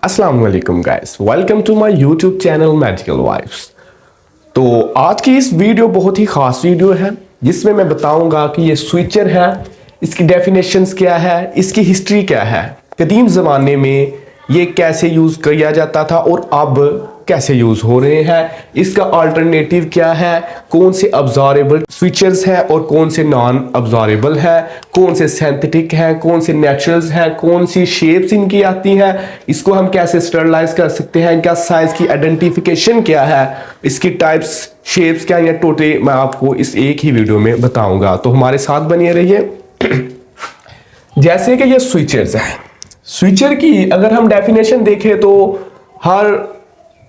अस्सलाम वालेकुम guys, welcome to my YouTube channel Magical Vibes. तो आज की इस वीडियो बहुत ही खास वीडियो है जिसमें मैं बताऊंगा कि ये स्विचर है, इसकी डेफिनेशंस क्या है, इसकी हिस्ट्री क्या है, कदीम ज़माने में ये कैसे यूज़ किया जाता था और अब कैसे यूज़ हो रहे हैं, इसका अल्टरनेटिव क्या है, कौन से ऑब्जॉर्बेबल स्विचर्स हैं और कौन से नॉन ऑब्जॉर्बेबल हैं, कौन से सिंथेटिक हैं, कौन से नेचुरल्स हैं, कौन सी शेप्स इनकी आती हैं, इसको हम कैसे स्टरलाइज कर सकते हैं, इनका साइज की आइडेंटिफिकेशन क्या है, इसकी टाइप्स शेप्स क्या है, टोटली मैं आपको इस एक ही वीडियो में बताऊंगा। तो हमारे साथ बनिए रहिए। जैसे कि ये स्विचर्स हैं, स्विचर की अगर हम डेफिनेशन देखें तो हर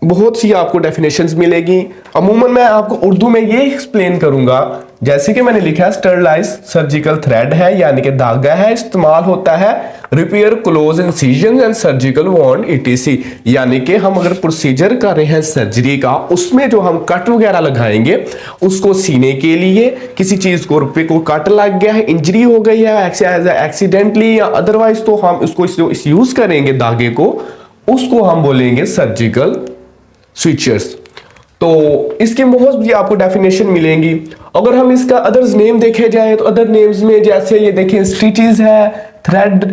बहुत सी आपको डेफिनेशंस मिलेगी। अमूमन मैं आपको उर्दू में ये एक्सप्लेन करूंगा, जैसे कि मैंने लिखा है स्टरलाइज सर्जिकल थ्रेड है यानी कि धागा है, इस्तेमाल होता है repair close incision and surgical wound etc, यानी कि हम अगर प्रोसीजर कर रहे हैं सर्जरी का, उसमें जो हम कट वगैरह लगाएंगे उसको सीने के लिए, किसी चीज को रुपये को कट लग गया है, इंजरी हो गई है एक्सीडेंटली या अदरवाइज, तो हम उसको यूज करेंगे धागे को, उसको हम बोलेंगे सर्जिकल स्विचर्स। तो इसके बहुत भी आपको डेफिनेशन मिलेंगी। अगर हम इसका अदर्स नेम देखे जाए तो अदर नेम्स में जैसे ये देखें स्टिचेस है, थ्रेड,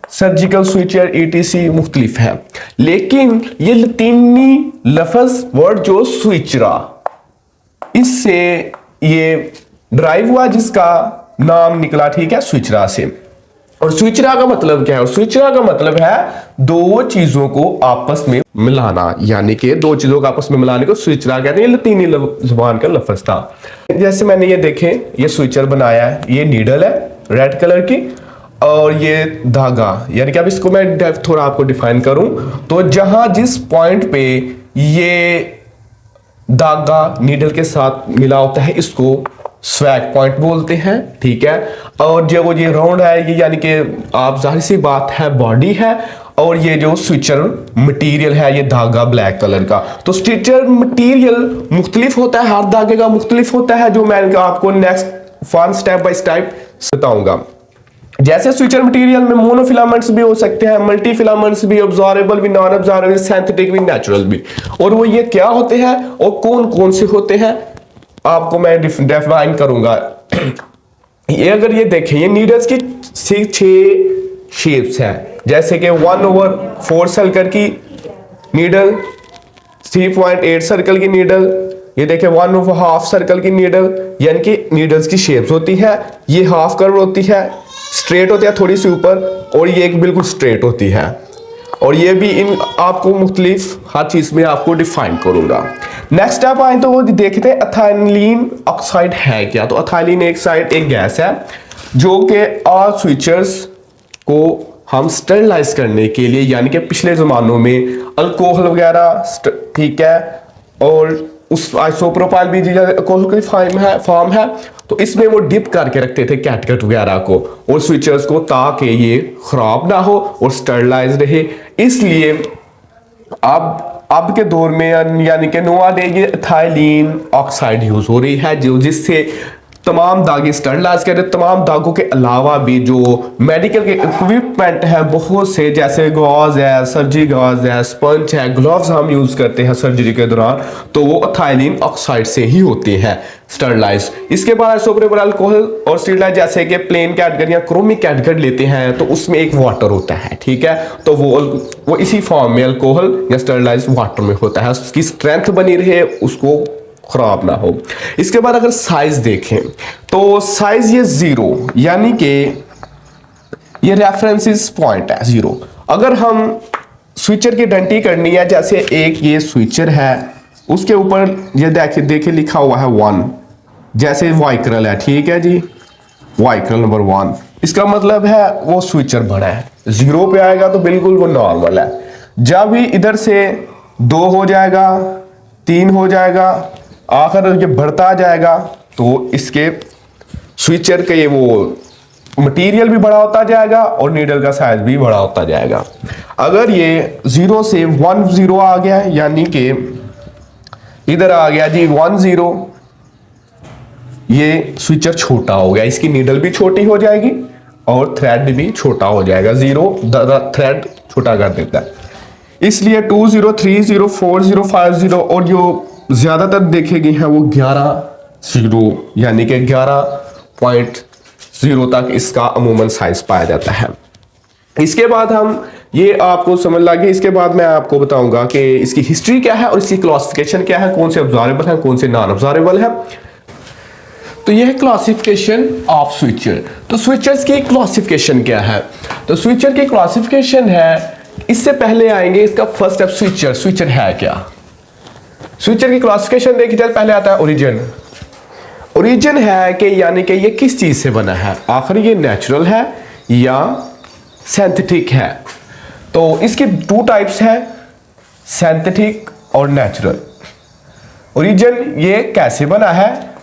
सर्जिकल स्विचर, ईटीसी मुख्तलिफ है, लेकिन ये लतीनी लफ्ज वर्ड जो स्विचरा, इससे ये ड्राइव हुआ जिसका नाम निकला, ठीक है, स्विचरा से। और स्विचरा का मतलब क्या है? स्विचरा का मतलब है दो चीजों को आपस में मिलाना, यानी कि दो चीजों को आपस में मिलाने को स्विचरा कहते हैं। ये लतीनी जुबान का लफ्ज था। जैसे मैंने ये देखें, ये स्विचर बनाया है, ये नीडल है रेड कलर की और ये धागा, यानी कि अब इसको मैं थोड़ा आपको डिफाइन करूं तो जहां जिस पॉइंट पे ये धागा नीडल के साथ मिला होता है इसको स्वैग पॉइंट बोलते हैं, ठीक है। और जो वो ये राउंड है, ये यानी कि आप जाहिर सी बात है बॉडी है, और ये जो स्विचर मटेरियल है ये धागा ब्लैक कलर का। तो स्विचर मटेरियल मुख्तलिफ होता है, हर धागे का मुख्तलिफ होता है, जो मैं आपको next fun step by step बताऊंगा। जैसे स्विचर मटेरियल में मोनोफिलामेंट्स भी हो सकते हैं, मल्टी फिलामेंट्स भी, ऑब्जॉर्बेबल भी, नॉन ऑब्जॉर्बेबल, सिंथेटिक भी, नेचुरल भी। और वो ये क्या होते हैं और कौन कौन से होते हैं आपको मैं डिफाइन करूंगा। ये अगर ये देखें, ये नीडल्स की 6 शेप्स हैं, जैसे कि 1/4 सर्कल की नीडल, 3.8 सर्कल की नीडल, ये देखें 1/2 सर्कल की नीडल, यानी कि नीडल्स की शेप्स होती है। ये हाफ कर्व होती है, स्ट्रेट होती है थोड़ी सी ऊपर, और ये एक बिल्कुल स्ट्रेट होती है। और ये भी इन आपको मुख्तलिफ हर चीज में आपको डिफाइन करूंगा। नेक्स्ट स्टेप आए तो वो देखते हैं एथिलीन ऑक्साइड है क्या। तो एथिलीन एक गैस है जो कि ऑल स्विचर्स को हम स्टरलाइज करने के लिए, यानी कि पिछले जमानों में अल्कोहल वगैरह, ठीक है, और उस आइसोप्रोपाइल भी अल्कोहल की फॉर्म है, तो इसमें वो डिप करके रखते थे कैटगट वगैरह को और स्विचर्स को, ताकि ये खराब ना हो और स्टरलाइज रहे। इसलिए अब के दौर में यानी कि नोआ डे ये एथिलीन ऑक्साइड यूज हो रही है, जो जिससे तमाम दागे स्टरलाइज कर रहे। तमाम दागों के अलावा भी जो मेडिकल के इक्विपमेंट हैं बहुत से, जैसे गॉज है, सर्जरी गॉज है, स्पंज है, ग्लव्स हम यूज करते हैं सर्जरी के दौरान, तो वो एथिलीन ऑक्साइड से ही होते हैं स्टरलाइज। इसके बाद आइसोप्रोपाइल अल्कोहल और स्टरलाइज, जैसे कि प्लेन कैटगट या क्रोमिक कैटगट लेते हैं तो उसमें एक वाटर होता है, ठीक है, तो वो इसी फॉर्म में अल्कोहल या स्टरलाइज वाटर में होता है, उसकी स्ट्रेंथ बनी रहे, उसको खराब ना हो। इसके बाद अगर साइज देखें तो साइज ये 0, यानी कि ये रेफरेंस पॉइंट है 0। अगर हम स्विचर की डंटी करनी है, जैसे एक ये स्विचर है, उसके ऊपर ये देखिए लिखा हुआ है 1, जैसे वाइक्रल है, ठीक है जी, वाइक्रल नंबर 1, इसका मतलब है वो स्विचर बड़ा है। 0 पे आएगा तो बिल्कुल वो नॉर्मल है। जब भी इधर से 2 हो जाएगा, 3 हो जाएगा, आखिर ये बढ़ता जाएगा, तो इसके स्विचर के ये वो मटेरियल भी बड़ा होता जाएगा और नीडल का साइज भी बड़ा होता जाएगा। अगर ये 0 से 10 आ गया, यानी कि इधर आ गया जी 10, ये स्विचर छोटा हो गया, इसकी नीडल भी छोटी हो जाएगी और थ्रेड भी छोटा हो जाएगा। 0 थ्रेड छोटा कर देता है। इसलिए 20304050 और जो ज्यादातर देखे गए हैं वो 11 यानी कि 11.0 तक इसका अमूमन साइज पाया जाता है। इसके बाद हम ये आपको समझ लगे। इसके बाद मैं आपको बताऊंगा कि इसकी हिस्ट्री क्या है और इसकी क्लासिफिकेशन क्या है, कौन से ऑब्जर्वेबल है कौन से नॉन ऑब्जर्वेबल है। तो यह है क्लासिफिकेशन ऑफ स्विचर। तो स्विचर्स की क्लासिफिकेशन क्या है? तो स्विचर की क्लासिफिकेशन है, इससे पहले आएंगे इसका फर्स्ट स्टेप स्विचर। स्विचर है क्या? स्विचर की क्लासिफिकेशन देखी जाए, पहले आता है ओरिजिन। ओरिजिन है कि यानी कि ये किस चीज से बना है, आखिर ये नेचुरल है या सिंथेटिक है। तो इसके 2 टाइप्स है, सिंथेटिक और नेचुरल। ओरिजिन ये कैसे बना है?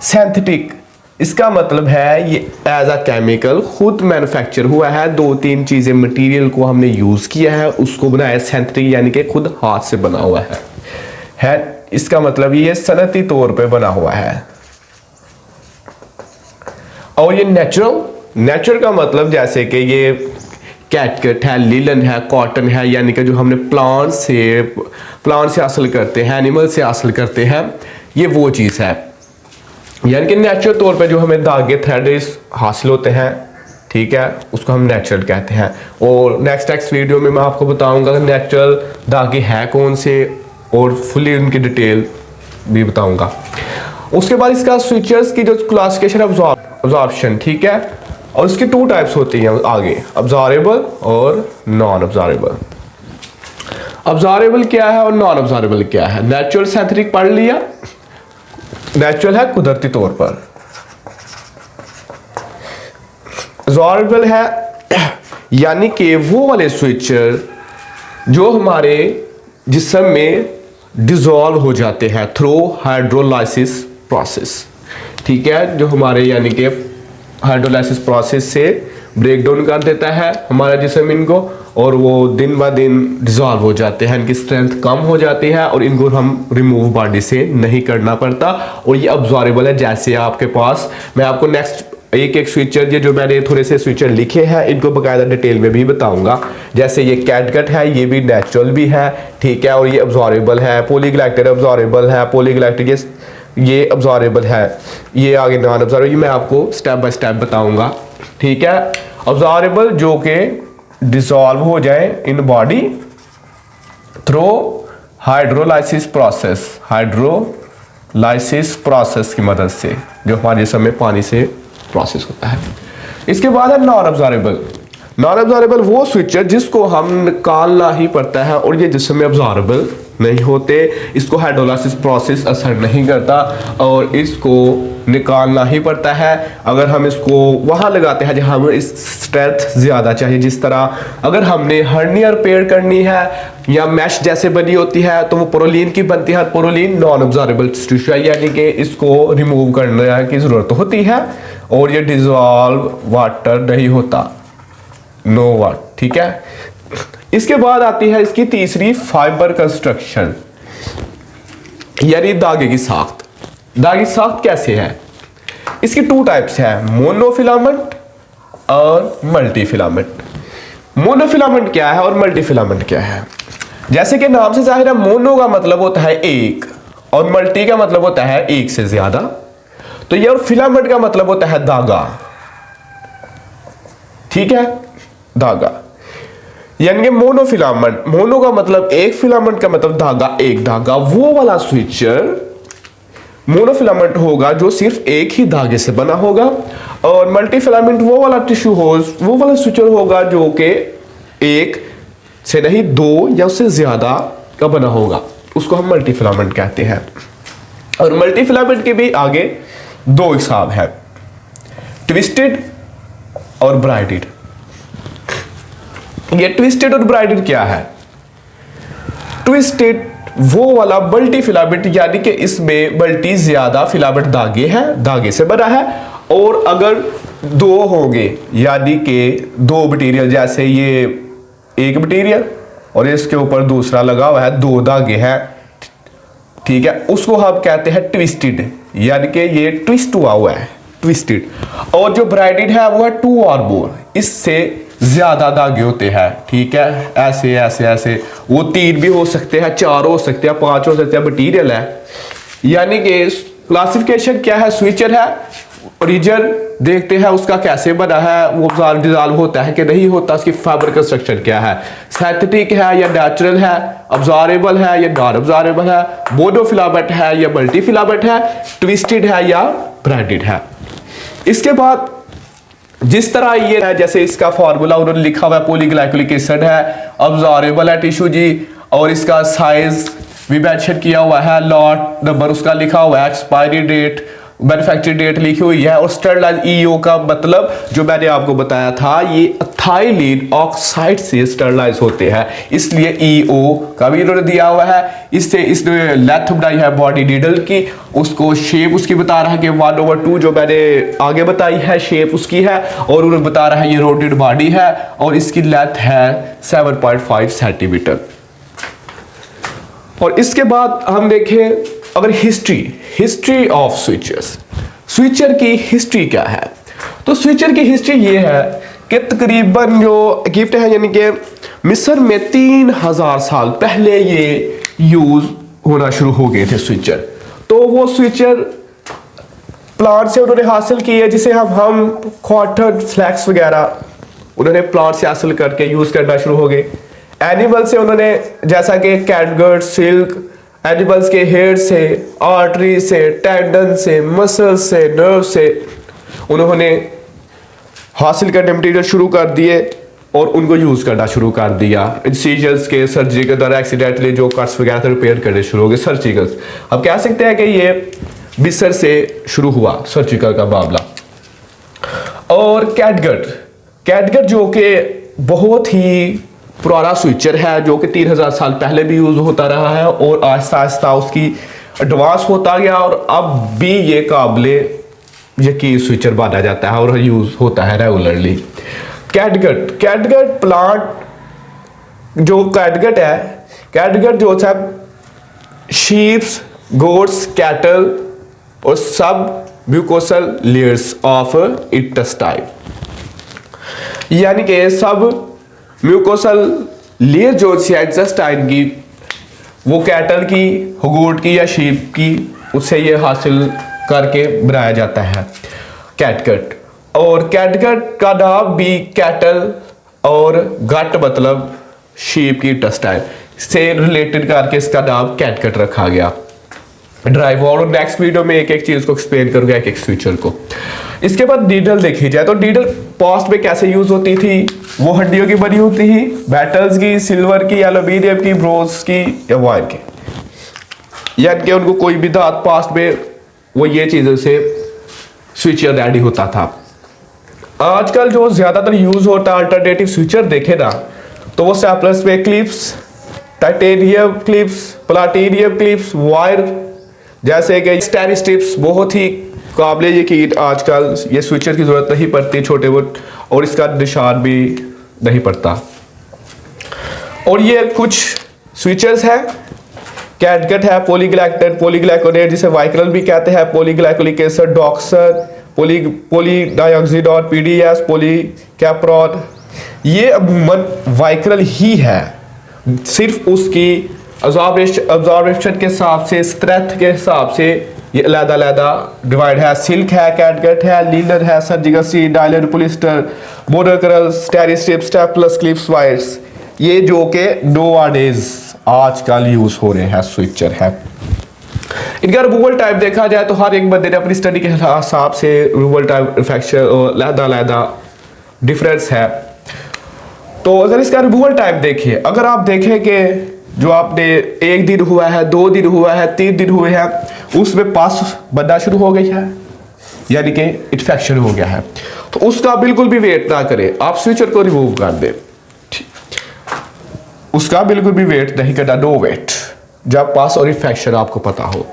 सिंथेटिक, इसका मतलब है ये एज अ केमिकल खुद मैन्युफैक्चर हुआ है, 2-3 चीजें मटेरियल को हमने यूज किया है, उसको बनाया सिंथेटिक यानी कि खुद हाथ से बना हुआ है। इसका मतलब ये सनती तौर पे बना हुआ है। और ये नेचुरल का मतलब जैसे कि ये कैटगट है, लिलन है, कॉटन है, यानी कि जो हमने प्लांट से हासिल करते हैं, एनिमल से हासिल करते हैं, ये वो चीज़ है। यानी कि नेचुरल तौर पे जो हमें धागे थ्रेड हासिल होते हैं, ठीक है, उसको हम नेचुरल कहते हैं। और नेक्स्ट वीडियो में मैं आपको बताऊंगा नेचुरल धागे हैं कौन से और फुली उनकी डिटेल भी बताऊंगा। उसके बाद इसका स्विचर्स की जो क्लासिफिकेशन अब्जॉर्प्शन, ठीक है, और इसकी 2 टाइप्स होती हैं आगे, ऑब्जर्वेबल और नॉन ऑब्जर्वेबल। ऑब्जर्वेबल क्या है और नॉन ऑब्जर्वेबल क्या है? नेचुरल सिंथेटिक पढ़ लिया, नेचुरल है कुदरती तौर पर। ऑब्जर्वेबल है यानी कि वो वाले स्विचर जो हमारे जिस्म में डिसॉल्व हो जाते हैं थ्रू हाइड्रोलाइसिस प्रोसेस, ठीक है, जो हमारे यानी कि हाइड्रोलाइसिस प्रोसेस से ब्रेक डाउन कर देता है हमारा जिस्म इनको, और वो दिन ब दिन डिसॉल्व हो जाते हैं, इनकी स्ट्रेंथ कम हो जाती है और इनको हम रिमूव बॉडी से नहीं करना पड़ता। और ये ऑब्जर्वेबल है। जैसे आपके पास मैं आपको नेक्स्ट एक स्विचर, ये जो मैंने थोड़े से स्विचर लिखे हैं इनको बकायदा डिटेल में भी बताऊंगा। जैसे ये कैटगट है, ये भी नेचुरल भी है, ठीक है, और ये ऑब्जर्वेबल है। पॉलीग्लाइक्टेड ऑब्जर्वेबल है, पॉलीग्लाइक्टेड ये ऑब्जर्वेबल है, ये आगे नॉन ऑब्जर्वेबल, मैं आपको स्टेप बाय स्टेप बताऊंगा, ठीक है। ऑब्जर्वेबल जो कि डिसॉल्व हो जाए in body through hydrolysis process की मदद से, जो हमारे जिस्म में पानी से प्रोसेस होता है। इसके बाद है नॉन ऑब्जर्वेबल। नॉन ऑब्जर्वेबल वो स्विचर जिसको हम निकालना ही पड़ता है और ये जिस्म में ऑब्जर्वेबल नहीं होते, इसको हाइड्रोलाइसिस प्रोसेस असर नहीं करता और इसको निकालना ही पड़ता है। अगर हम इसको वहां लगाते हैं जहां हमें इस स्ट्रेंथ ज़्यादा चाहिए, जिस तरह अगर हमने हर्निया रिपेयर करनी है या मैश जैसे बनी होती है तो वो पोरोलीन की बनती है। पोरोलीन नॉन ऑब्जर्वेबल टिश्यू है, यानी कि इसको रिमूव करने की ज़रूरत होती है और ये डिसॉल्व वाटर नहीं होता, नो वाटर, ठीक है। इसके बाद आती है इसकी तीसरी फाइबर कंस्ट्रक्शन, यानी धागे की साख्त। धागे की साख्त कैसे है? इसकी 2 टाइप्स है, मोनोफिलामेंट और मल्टीफिलामेंट। मोनोफिलामेंट क्या है और मल्टीफिलामेंट क्या है? जैसे कि नाम से जाहिर है, मोनो का मतलब होता है एक और मल्टी का मतलब होता है एक से ज्यादा। तो ये और फिलामेंट का मतलब होता है धागा, ठीक है, धागा। यानी कि मोनोफिलामेंट, मोनो का मतलब एक, फिलामेंट का मतलब धागा, एक धागा। वो वाला स्विचर मोनोफिलामेंट होगा जो सिर्फ एक ही धागे से बना होगा, और मल्टीफिलामेंट वो वाला टिश्यू वो वाला स्विचर होगा जो कि एक से नहीं 2 या उससे ज्यादा का बना होगा, उसको हम मल्टीफिलामेंट कहते हैं। और मल्टीफिलामेंट के भी आगे 2 हिसाब है, ट्विस्टेड और ब्राइडेड। ये ट्विस्टेड और ब्राइडेड क्या है? ट्विस्टेड वो वाला मल्टी फिलामेंट, यानी कि इसमें मल्टी ज्यादा फिलामेंट धागे हैं, धागे से बना है। और अगर 2 होंगे यानी कि 2 मटेरियल, जैसे ये एक मटेरियल और इसके ऊपर दूसरा लगा हुआ है, 2 धागे हैं, ठीक है, उसको हम कहते हैं ट्विस्टेड, यानी कि ये ट्विस्ट हुआ है, ट्विस्टेड। और जो ब्राइडेड है वो है 2 और मोर, इससे ज्यादा धागे होते हैं, ठीक है, ऐसे ऐसे ऐसे, वो 3 भी हो सकते हैं, 4 हो सकते हैं, 5 हो सकते हैं, मटीरियल है। यानी कि क्लासिफिकेशन क्या है, स्विचर है, ओरिजिन देखते हैं उसका कैसे बना है, वो डिजॉल्व होता है कि नहीं होता, उसकी फाइबर कंस्ट्रक्शन क्या है, सिंथेटिक है या नेचुरल है, अब्जॉर्बेबल है या नॉन अब्जॉर्बेबल है, मोनोफिलामेंट है या मल्टी फिलामेंट है, ट्विस्टेड है या ब्रांडेड है। इसके बाद जिस तरह ये है, जैसे इसका फॉर्मूला उन्होंने लिखा हुआ है, पॉलीग्लाइकोलिक एसिड है, अब्जॉर्बेबल है टिश्यू जी, और इसका साइज भी मेंशन किया हुआ है, लॉट नंबर उसका लिखा हुआ है, एक्सपायरी डेट, मैन्युफैक्चरिंग डेट लिखी हुई है, और स्टरलाइज ईओ का मतलब जो मैंने आपको बताया था, ये एथाइलिन ऑक्साइड से स्टरलाइज होते हैं, इसलिए ईओ का भी इन्होंने दिया हुआ है। इससे इसने लेंथ बनाई है बॉडी नीडल की, उसको शेप उसकी बता रहा है कि 1/2 जो मैंने आगे बताई है शेप उसकी है, और उन्होंने बता रहा है ये रोटेड बॉडी है और इसकी लेंथ है 7.5 सेंटीमीटर। और इसके बाद हम देखें अगर हिस्ट्री ऑफ स्विचर्स, स्विचर की हिस्ट्री क्या है, तो स्विचर की हिस्ट्री ये है कि तकरीबन जो गिफ्ट है, यानी कि मिस्र में 3000 साल पहले ये यूज होना शुरू हो गए थे स्विचर। तो वो स्विचर प्लांट से उन्होंने हासिल किए, जिसे हम कॉटन फ्लैक्स वगैरह उन्होंने प्लांट से हासिल करके यूज करना शुरू हो गए। एनिमल से उन्होंने, जैसा कि कैटगट, सिल्क, एनिमल्स के हेयर से, आर्टरी से, टेंडन से, मसल से, नर्व से उन्होंने हासिल करने मटीरियल शुरू कर दिए और उनको यूज करना शुरू कर दिया। इंसिजन्स के, सर्जरी के द्वारा एक्सीडेंटली जो कट्स वगैरह थे रिपेयर करने शुरू हो गए, सर्जिकल्स। अब कह सकते हैं कि ये मिस्र से शुरू हुआ सर्जिकल का मामला। और कैटगट जो कि बहुत ही पुराना स्विचर है, जो कि 3000 साल पहले भी यूज होता रहा है और आहिस्ता आहिस्ता उसकी एडवांस होता गया, और अब भी ये काबिले यकीन स्विचर माना जाता है और यूज होता है रेगुलरली। कैटगट प्लांट जो कैटगट है, कैटगट जो है शीप्स, गोट्स, कैटल और सब म्यूकोसल लेयर्स ऑफ इंटेस्टाइन, यानी कि सब म्यूकोसल लेयर जो इंटेस्टाइन की, वो कैटल की, गोट की या शीप की, उससे ये हासिल करके बनाया जाता है कैटगट। और कैटगट का नाम भी कैटल और गट मतलब शीप की इंटेस्टाइन से रिलेटेड करके इसका नाम कैटगट रखा गया। ड्राइव और नेक्स्ट वीडियो में एक एक चीज को एक्सप्लेन करूंगा, एक एक स्विचर को। इसके बाद नीडल देखी जाए तो नीडल पास्ट में कैसे यूज होती थी, वो हड्डियों की बनी होती थी, मेटल्स की, सिल्वर की, एल्यूमिनियम की, ब्रोंज की या वायर की, यानी कि उनको कोई भी धात पास्ट में वो ये चीजों से स्विचर रेडी होता था। आजकल जो ज्यादातर यूज होता है अल्टरनेटिव स्विचर देखे ना, तो वो स्टेपलर्स में clips, titanium clips, platinum clips, wire जैसे कि स्टैरी स्ट्रिप्स, बहुत ही काबिल यकीन आजकल ये स्विचर की जरूरत नहीं पड़ती छोटे बहुत, और इसका निशान भी नहीं पड़ता। और ये कुछ स्विचर्स हैं, कैटगट है, पॉलीग्लाइकोनेट जिसे वाइक्रल भी कहते हैं, पॉलीग्लाइकोलिक एसिड, डॉक्सर, पॉलीडाइऑक्सिडॉन, पीडीएस, पॉलीकैप्रॉन, ये अमूमन वाइक्रल ही है, सिर्फ उसकी अब्जॉर्प्शन के हिसाब से, स्ट्रेंथ के हिसाब से ये अलग-अलग डिवाइड है। सिल्क है, कैटगट है, लीनर है, सर्जिकल सीड, डायलर, polyester, Monocryl, steri strip, staplers, clips, wires, ये जो के नोवाडेज आजकल यूज हो रहे हैं स्विचर है। इनका रिमूवल टाइप देखा जाए तो हर एक बंदे ने अपनी स्टडी के हिसाब से रिमूवल टाइप इन्फेक्शन और अलग-अलग डिफरेंस है। तो अगर इसका रिमूवल टाइप देखिए, अगर आप देखें कि जो आपने 1 दिन हुआ है, 2 दिन हुआ है, 3 दिन हुए हैं, उसमें पास बनना शुरू हो गई है, यानी कि इन्फेक्शन हो गया है, तो उसका बिल्कुल भी वेट ना करें, आप स्विचर को रिमूव कर दें। उसका बिल्कुल भी वेट नहीं करना, नो वेट, जब पास और इन्फेक्शन आपको पता हो।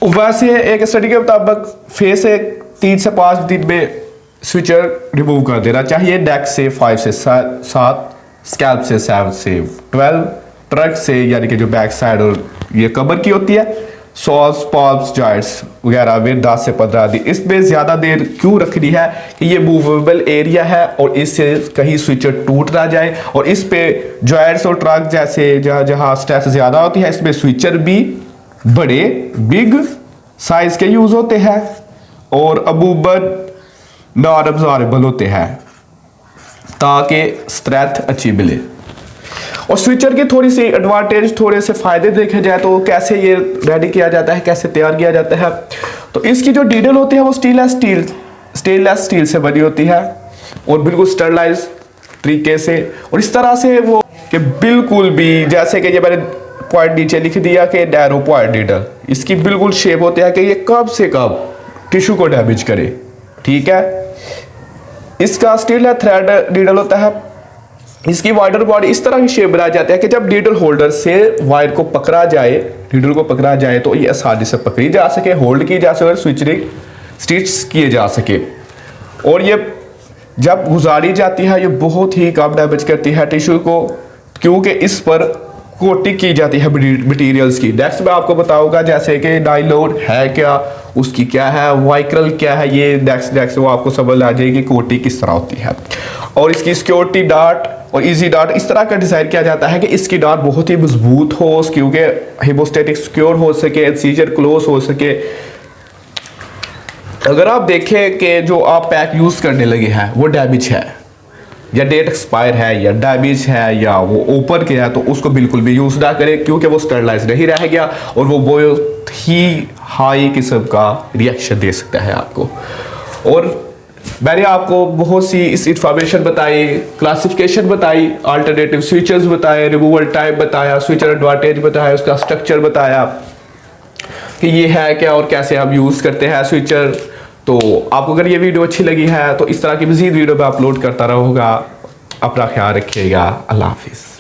वैसे एक स्टडी के मुताबिक फेस से 3 से 5 दिन में स्विचर रिमूव कर देना चाहिए, नेक से 5 से 7, स्कैल्प से 7 से 12, ट्रक से यानी कि जो बैक साइड और ये कमर की होती है सॉल्स पॉल्स जॉइंट्स वगैरह में 10 से 15 दिन। इसमें ज़्यादा देर क्यों रखनी है कि ये मूवेबल एरिया है और इससे कहीं स्विचर टूट ना जाए, और इस पे जॉइंट्स और ट्रक जैसे जहाँ जहाँ स्ट्रेस ज़्यादा होती है इसमें स्विचर भी बड़े बिग साइज के यूज़ होते हैं और अमूमन नॉन अब्जॉर्बेबल होते हैं ताकि स्ट्रेंथ अच्छी मिले। और स्विचर की थोड़ी सी एडवांटेज, थोड़े से फायदे देखे जाए तो कैसे ये रेडी किया जाता है, कैसे तैयार किया जाता है। तो इसकी जो डीडल होती है वो स्टेनलेस स्टील से बनी होती है और बिल्कुल स्टरलाइज तरीके से, और इस तरह से वो कि बिल्कुल भी जैसे कि ये मैंने पॉइंट नीचे लिख दिया कि नैरो पॉइंट डीडल, इसकी बिल्कुल शेप होती है कि ये कब से कब टिश्यू को डैमेज करे। ठीक है, इसका स्टेनलेस थ्रेड डीडल होता है। इसकी वाइडर बॉडी इस तरह की शेप बनाई जाती है कि जब डीडल होल्डर से वायर को पकड़ा जाए, डीडल को पकड़ा जाए तो ये आसानी से पकड़ी जा सके, होल्ड की जा सके और स्विचरिंग स्टिच किए जा सके। और ये जब गुजारी जाती है ये बहुत ही कम डैमेज करती है टिश्यू को, क्योंकि इस पर कोटिंग की जाती है मटेरियल्स की। नेक्स्ट मैं आपको बताऊंगा जैसे कि नाइलॉन है क्या, उसकी क्या है, वाइक्रल क्या है, ये नेक्स्ट वो आपको समझ आ जाएगी कोटिंग किस तरह होती है। और इसकी सिक्योरिटी डार्ट और इजी डार्ट इस तरह का डिज़ाइन किया जाता है कि इसकी डार्ट बहुत ही मजबूत हो, क्योंकि हेमोस्टेटिक सिक्योर हो सके, इंसीजर क्लोज हो सके। अगर आप देखें कि जो आप पैक यूज़ करने लगे हैं वो डैमेज है या डेट एक्सपायर है या डैमेज है या वो ओपन किया है तो उसको बिल्कुल भी यूज़ ना करें, क्योंकि वो स्टरलाइज नहीं रह गया और वो बहुत ही हाई किस्म का रिएक्शन दे सकता है आपको। और मैंने आपको बहुत सी इस इंफॉर्मेशन बताई, क्लासिफिकेशन बताई, अल्टरनेटिव स्विचर्स बताए, रिमूवल टाइप बताया, स्विचर एडवांटेज बताया, उसका स्ट्रक्चर बताया कि ये है क्या और कैसे हम यूज़ करते हैं स्विचर। तो आपको अगर ये वीडियो अच्छी लगी है तो इस तरह की मज़ीद वीडियो मैं अपलोड करता रहूँगा। अपना ख्याल रखिएगा। अल्लाह हाफिज़।